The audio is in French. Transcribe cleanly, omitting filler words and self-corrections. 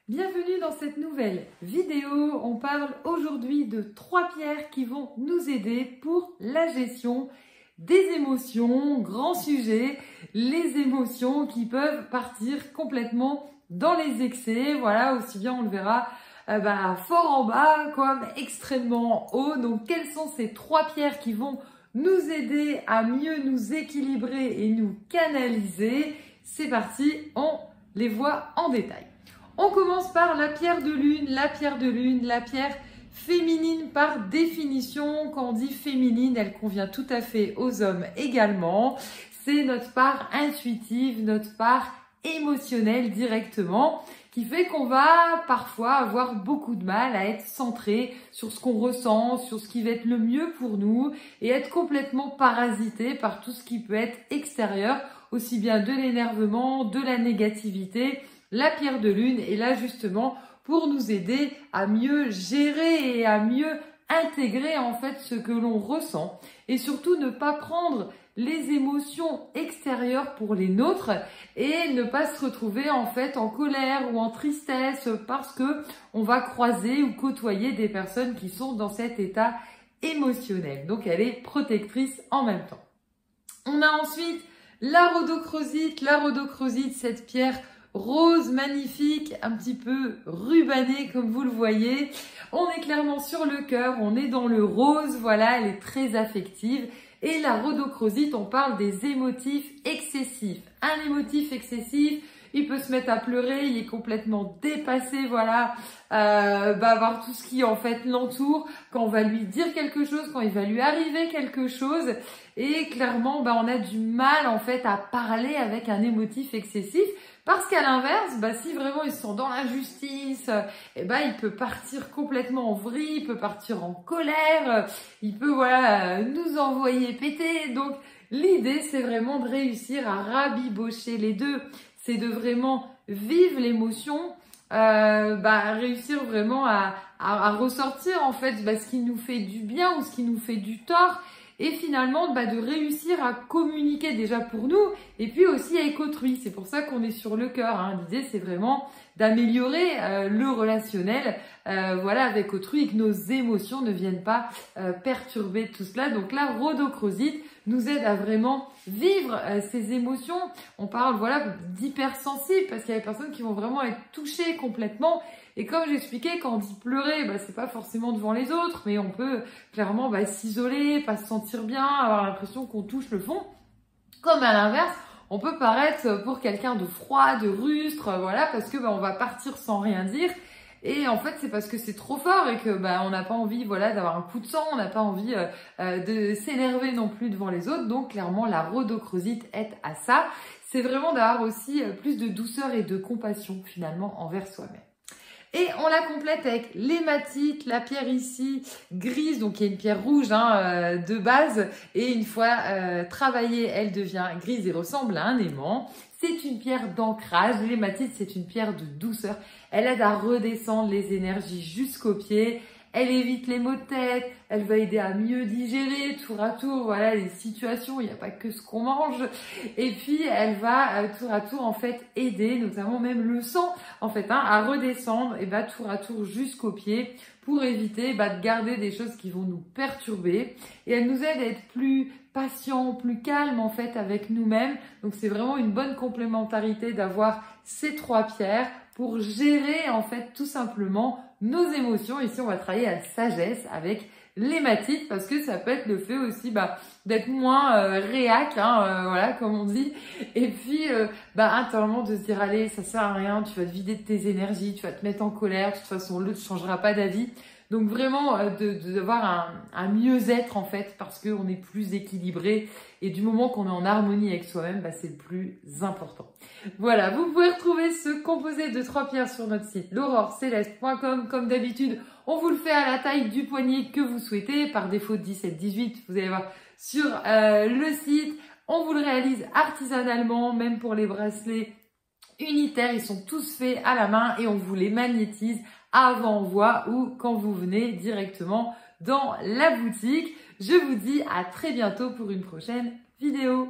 Bienvenue dans cette nouvelle vidéo. On parle aujourd'hui de 3 pierres qui vont nous aider pour la gestion des émotions. Grand sujet, les émotions qui peuvent partir complètement dans les excès. Voilà, aussi bien on le verra fort en bas comme extrêmement haut. Donc quelles sont ces 3 pierres qui vont nous aider à mieux nous équilibrer et nous canaliser? C'est parti, on les voit en détail. On commence par la pierre de lune, la pierre féminine par définition. Quand on dit féminine, elle convient tout à fait aux hommes également. C'est notre part intuitive, notre part émotionnelle directement, qui fait qu'on va parfois avoir beaucoup de mal à être centré sur ce qu'on ressent, sur ce qui va être le mieux pour nous et être complètement parasité par tout ce qui peut être extérieur, aussi bien de l'énervement, de la négativité. La pierre de lune est là justement pour nous aider à mieux gérer et à mieux intégrer en fait ce que l'on ressent et surtout ne pas prendre les émotions extérieures pour les nôtres et ne pas se retrouver en fait en colère ou en tristesse parce que on va croiser ou côtoyer des personnes qui sont dans cet état émotionnel. Donc elle est protectrice en même temps. On a ensuite la rhodochrosite, cette pierre rose magnifique, un petit peu rubanée comme vous le voyez. On est clairement sur le cœur, on est dans le rose, voilà, elle est très affective. Et la rhodochrosite, on parle des émotifs excessifs. Un émotif excessif, il peut se mettre à pleurer, il est complètement dépassé, voilà, voir tout ce qui en fait l'entoure, quand on va lui dire quelque chose, quand il va lui arriver quelque chose. Et clairement, on a du mal en fait à parler avec un émotif excessif. Parce qu'à l'inverse, si vraiment ils sont dans l'injustice, il peut partir complètement en vrille, il peut partir en colère, il peut nous envoyer péter. Donc l'idée c'est vraiment de réussir à rabibocher les deux, c'est de vraiment vivre l'émotion, réussir vraiment à ressortir en fait ce qui nous fait du bien ou ce qui nous fait du tort. Et finalement, de réussir à communiquer déjà pour nous et puis aussi avec autrui. C'est pour ça qu'on est sur le cœur. L'idée, c'est vraiment d'améliorer le relationnel avec autrui et que nos émotions ne viennent pas perturber tout cela. Donc la rhodochrosite nous aide à vraiment vivre ces émotions. On parle d'hypersensible parce qu'il y a des personnes qui vont vraiment être touchées complètement. Et comme j'expliquais, quand on dit pleurer, c'est pas forcément devant les autres, mais on peut clairement s'isoler, pas se sentir bien, avoir l'impression qu'on touche le fond. Comme à l'inverse, on peut paraître pour quelqu'un de froid, de rustre, parce que on va partir sans rien dire. Et en fait, c'est parce que c'est trop fort et que on n'a pas envie d'avoir un coup de sang, on n'a pas envie de s'énerver non plus devant les autres. Donc clairement, la rhodochrosite aide à ça. C'est vraiment d'avoir aussi plus de douceur et de compassion finalement envers soi-même. Et on la complète avec l'hématite, la pierre ici grise, donc qui est une pierre rouge de base. Et une fois travaillée, elle devient grise et ressemble à un aimant. C'est une pierre d'ancrage. L'hématite, c'est une pierre de douceur. Elle aide à redescendre les énergies jusqu'aux pieds. Elle évite les maux de tête, elle va aider à mieux digérer tour à tour, les situations, il n'y a pas que ce qu'on mange. Et puis, elle va tour à tour, en fait, aider, notamment même le sang, en fait, à redescendre, et tour à tour jusqu'aux pieds pour éviter de garder des choses qui vont nous perturber. Et elle nous aide à être plus patient, plus calme, en fait, avec nous-mêmes. Donc, c'est vraiment une bonne complémentarité d'avoir ces 3 pierres pour gérer, en fait, tout simplement nos émotions. Ici, on va travailler la sagesse avec l'hématite parce que ça peut être le fait aussi d'être moins réac, comme on dit. Et puis, intérieurement de se dire, allez, ça sert à rien, tu vas te vider de tes énergies, tu vas te mettre en colère, de toute façon, l'autre ne changera pas d'avis. Donc vraiment, d'avoir un mieux-être en fait parce qu'on est plus équilibré et du moment qu'on est en harmonie avec soi-même, c'est le plus important. Voilà, vous pouvez retrouver ce composé de 3 pierres sur notre site l'aurorecéleste.com. Comme d'habitude, on vous le fait à la taille du poignet que vous souhaitez. Par défaut 17-18, vous allez voir sur le site. On vous le réalise artisanalement, même pour les bracelets unitaires. Ils sont tous faits à la main et on vous les magnétise avant envoi ou quand vous venez directement dans la boutique. Je vous dis à très bientôt pour une prochaine vidéo.